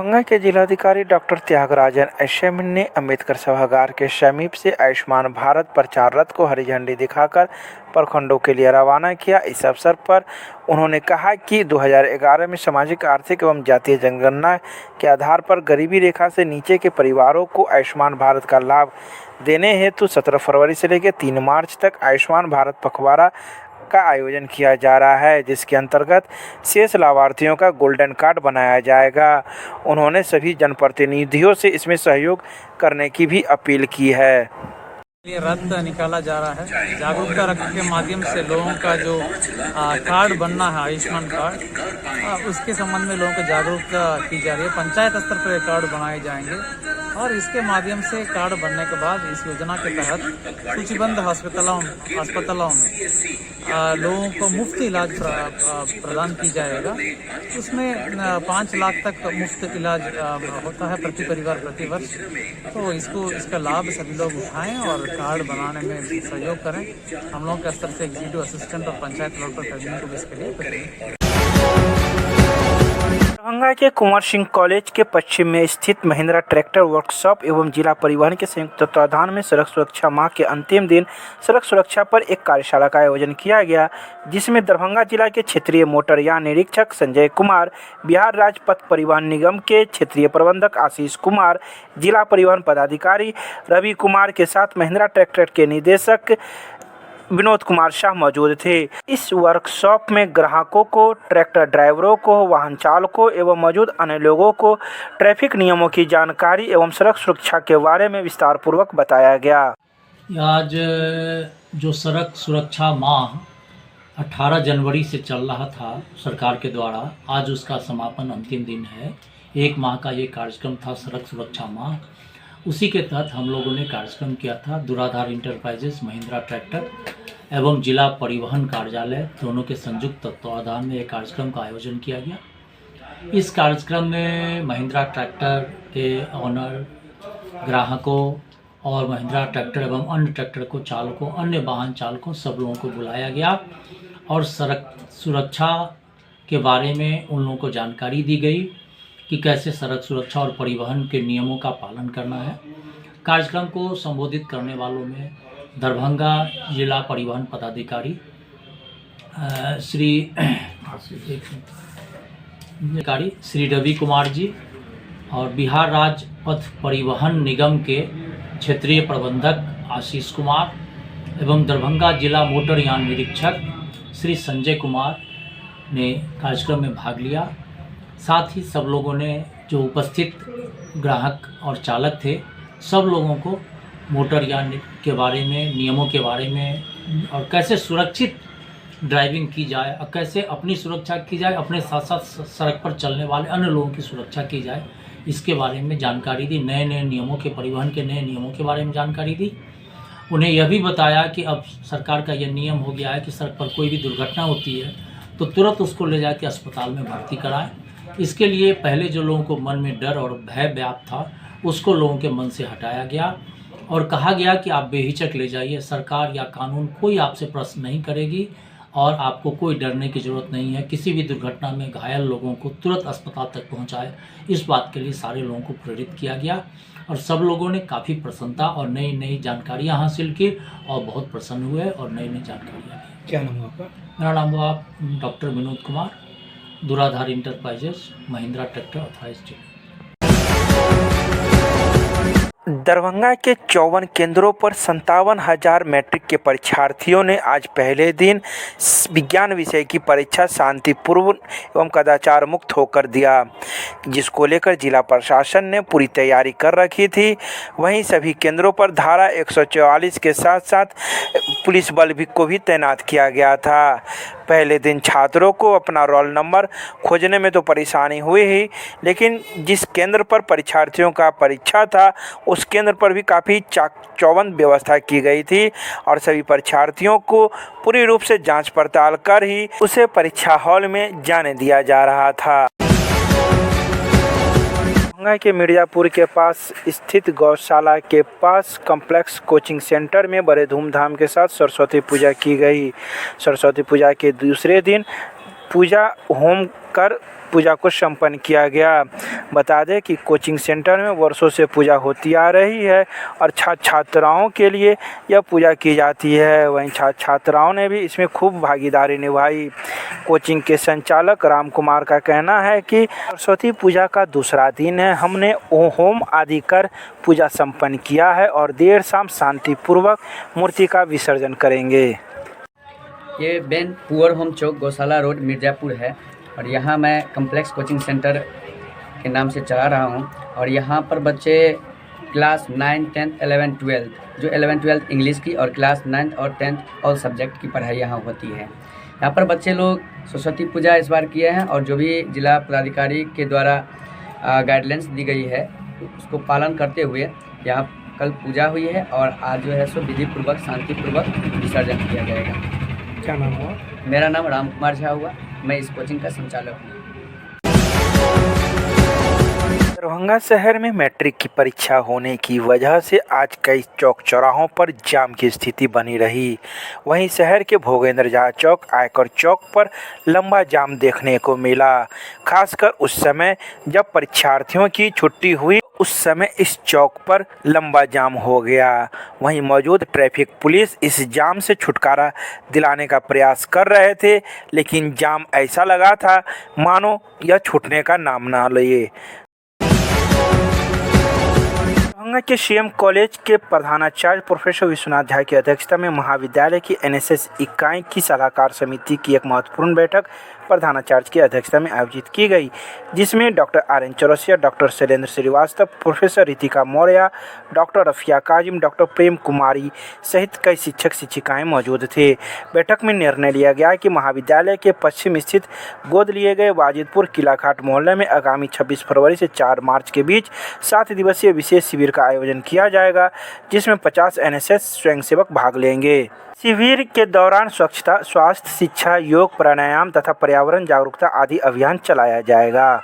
दरभंगा के जिलाधिकारी doctor Tyagarajan SM ने अम्बेडकर सभागार के समीप से आयुष्मान भारत प्रचार रथ को हरी झंडी दिखाकर प्रखंडों के लिए रवाना किया। इस अवसर पर उन्होंने कहा कि 2011 में सामाजिक, आर्थिक एवं जातीय जनगणना के आधार पर गरीबी रेखा से नीचे के परिवारों को आयुष्मान भारत का लाभ देने हेतु 17 फरवरी से लेकर 3 मार्च तक आयुष्मान भारत पखवाड़ा का आयोजन किया जा रहा है, जिसके अंतर्गत शेष लाभार्थियों का गोल्डन कार्ड बनाया जाएगा। उन्होंने सभी जनप्रतिनिधियों से इसमें सहयोग करने की भी अपील की है। ये रथ निकाला जा रहा है। जागरूकता रथ के माध्यम से लोगों का जो कार्ड बनना है, आयुष्मान कार्ड, उसके संबंध में लोगों को जागरूकता की जा रही है। पंचायत स्तर पर ये कार्ड बनाए जाएंगे और इसके माध्यम से कार्ड बनने के बाद इस योजना के तहत सूचीबद्ध अस्पतालों में लोगों को मुफ्त इलाज प्रदान की जाएगा। उसमें 5 लाख तक मुफ्त इलाज होता है प्रति परिवार प्रति वर्ष। तो इसका लाभ सभी लोग उठाएं और कार्ड बनाने में सहयोग करें। हम लोगों के स्तर से एग्जीक्यूटिव असिस्टेंट और पंचायत लेवल पर कर्मियों को भी इसके लिए करें। दरभंगा के कुंवर सिंह कॉलेज के पश्चिम में स्थित महिंद्रा ट्रैक्टर वर्कशॉप एवं जिला परिवहन के संयुक्त तत्वाधान में सड़क सुरक्षा माह के अंतिम दिन सड़क सुरक्षा पर एक कार्यशाला का आयोजन किया गया, जिसमें दरभंगा जिला के क्षेत्रीय मोटरयान निरीक्षक संजय कुमार, बिहार राज्य पथ परिवहन निगम के क्षेत्रीय प्रबंधक आशीष कुमार, जिला परिवहन पदाधिकारी रवि कुमार के साथ महिंद्रा ट्रैक्टर के निदेशक विनोद कुमार शाह मौजूद थे। इस वर्कशॉप में ग्राहकों को, ट्रैक्टर ड्राइवरों को, वाहन चालकों एवं मौजूद अन्य लोगों को ट्रैफिक नियमों की जानकारी एवं सड़क सुरक्षा के बारे में विस्तार पूर्वक बताया गया। आज जो सड़क सुरक्षा माह 18 जनवरी से चल रहा था सरकार के द्वारा, आज उसका समापन अंतिम दिन है। 1 माह का ये कार्यक्रम था सड़क सुरक्षा माह। उसी के तहत हम लोगों ने कार्यक्रम किया था। दुराधार इंटरप्राइजेस, महिंद्रा ट्रैक्टर एवं जिला परिवहन कार्यालय दोनों के संयुक्त तत्वाधान में एक कार्यक्रम का आयोजन किया गया। इस कार्यक्रम में महिंद्रा ट्रैक्टर के ऑनर, ग्राहकों और महिंद्रा ट्रैक्टर एवं अन्य ट्रैक्टर को चालकों, अन्य वाहन चालकों, सब लोगों को बुलाया गया और सड़क सुरक्षा के बारे में उन लोगों को जानकारी दी गई कि कैसे सड़क सुरक्षा और परिवहन के नियमों का पालन करना है। कार्यक्रम को संबोधित करने वालों में दरभंगा जिला परिवहन पदाधिकारी श्री रवि कुमार जी और बिहार राज्य पथ परिवहन निगम के क्षेत्रीय प्रबंधक आशीष कुमार एवं दरभंगा जिला मोटरयान निरीक्षक श्री संजय कुमार ने कार्यक्रम में भाग लिया। साथ ही सब लोगों ने, जो उपस्थित ग्राहक और चालक थे, सब लोगों को मोटरयान के बारे में, नियमों के बारे में और कैसे सुरक्षित ड्राइविंग की जाए और कैसे अपनी सुरक्षा की जाए, अपने साथ साथ सड़क पर चलने वाले अन्य लोगों की सुरक्षा की जाए, इसके बारे में जानकारी दी। नए नए नियमों के, परिवहन के नए नियमों के बारे में जानकारी दी। उन्हें यह भी बताया कि अब सरकार का यह नियम हो गया है कि सड़क पर कोई भी दुर्घटना होती है तो तुरंत उसको ले जाके अस्पताल में भर्ती कराएं। इसके लिए पहले जो लोगों को मन में डर और भय व्याप्त था, उसको लोगों के मन से हटाया गया और कहा गया कि आप बेहिचक ले जाइए। सरकार या कानून कोई आपसे प्रश्न नहीं करेगी और आपको कोई डरने की ज़रूरत नहीं है। किसी भी दुर्घटना में घायल लोगों को तुरंत अस्पताल तक पहुंचाए, इस बात के लिए सारे लोगों को प्रेरित किया गया और सब लोगों ने काफ़ी प्रसन्नता और नई नई जानकारियाँ हासिल की और बहुत प्रसन्न हुए और नई नई जानकारियाँ दी। क्या नाम है आपका? मेरा नाम हुआ doctor Vinod Kumar, Duradhar enterprises, Mahindra tractor authorised. Darbhanga के 54 केंद्रों पर 57,000 मैट्रिक के परीक्षार्थियों ने आज पहले दिन विज्ञान विषय की परीक्षा शांतिपूर्ण एवं कदाचार मुक्त होकर दिया, जिसको लेकर जिला प्रशासन ने पूरी तैयारी कर रखी थी। वहीं सभी केंद्रों पर धारा 144 के साथ साथ पुलिस बल को भी तैनात किया गया था। पहले दिन छात्रों को अपना रोल नंबर खोजने में तो परेशानी हुई ही, लेकिन जिस केंद्र पर परीक्षार्थियों का परीक्षा था उस केंद्र पर भी काफ़ी चौबंद व्यवस्था की गई थी और सभी परीक्षार्थियों को पूरी रूप से जांच पड़ताल कर ही उसे परीक्षा हॉल में जाने दिया जा रहा था। दरभंगा के मिर्जापुर के पास स्थित गौशाला के पास कॉम्प्लेक्स कोचिंग सेंटर में बड़े धूमधाम के साथ सरस्वती पूजा की गई। सरस्वती पूजा के दूसरे दिन पूजा होम कर पूजा को संपन्न किया गया। बता दें कि कोचिंग सेंटर में वर्षों से पूजा होती आ रही है और छात्र छात्राओं के लिए यह पूजा की जाती है। वहीं छात्र छात्राओं ने भी इसमें खूब भागीदारी निभाई। कोचिंग के संचालक राम कुमार का कहना है कि सरस्वती पूजा का दूसरा दिन है। हमने होम आदि कर पूजा संपन्न किया है और देर शाम शांतिपूर्वक मूर्ति का विसर्जन करेंगे। ये बेन पुअर होम चौक गौशाला रोड मिर्ज़ापुर है और यहाँ मैं कम्प्लेक्स कोचिंग सेंटर के नाम से चला रहा हूँ और यहाँ पर बच्चे क्लास 9, 10, 11, 12 जो 11, 12 इंग्लिश की और क्लास 9 और 10 ऑल सब्जेक्ट की पढ़ाई यहाँ होती है। यहाँ पर बच्चे लोग सरस्वती पूजा इस बार किए हैं और जो भी जिला पदाधिकारी के द्वारा गाइडलाइंस दी गई है उसको पालन करते हुए यहाँ कल पूजा हुई है और आज जो है सो विधिपूर्वक शांतिपूर्वक विसर्जन किया जाएगा। क्या नाम हुआ? मेरा नाम राम कुमार झा हुआ, मैं इस कोचिंग का संचालक हूँ। दरभंगा शहर में मैट्रिक की परीक्षा होने की वजह से आज कई चौक चौराहों पर जाम की स्थिति बनी रही। वहीं शहर के भोगेंद्र झा चौक, आयकर चौक पर लंबा जाम देखने को मिला। खासकर उस समय जब परीक्षार्थियों की छुट्टी हुई, उस समय इस चौक पर लंबा जाम हो गया। वहीं मौजूद ट्रैफिक पुलिस इस जाम से छुटकारा दिलाने का प्रयास कर रहे थे, लेकिन जाम ऐसा लगा था मानो यह छूटने का नाम ना लिए। दरभंगा के सीएम कॉलेज के प्रधानाचार्य प्रोफेसर विश्वनाथ झा की अध्यक्षता में महाविद्यालय की एनएसएस इकाई की सलाहकार समिति की एक महत्वपूर्ण बैठक प्रधानाचार्य की अध्यक्षता में आयोजित की गई, जिसमें doctor R N. Chaurasia, doctor Shailendra Srivastava, professor Ritika Maurya, doctor Rafia Kazim, doctor Prem Kumari सहित कई शिक्षक शिक्षिकाएं मौजूद थे। बैठक में निर्णय लिया गया कि महाविद्यालय के पश्चिम स्थित गोद लिए गए वाजिदपुर किलाघाट मोहल्ले में आगामी 26 फरवरी से 4 मार्च के बीच 7 दिवसीय विशेष शिविर का आयोजन किया जाएगा, जिसमें 50 एनएसएस स्वयंसेवक भाग लेंगे। शिविर के दौरान स्वच्छता, स्वास्थ्य, शिक्षा, योग, प्राणायाम तथा पर्यावरण जागरूकता आदि अभियान चलाया जाएगा।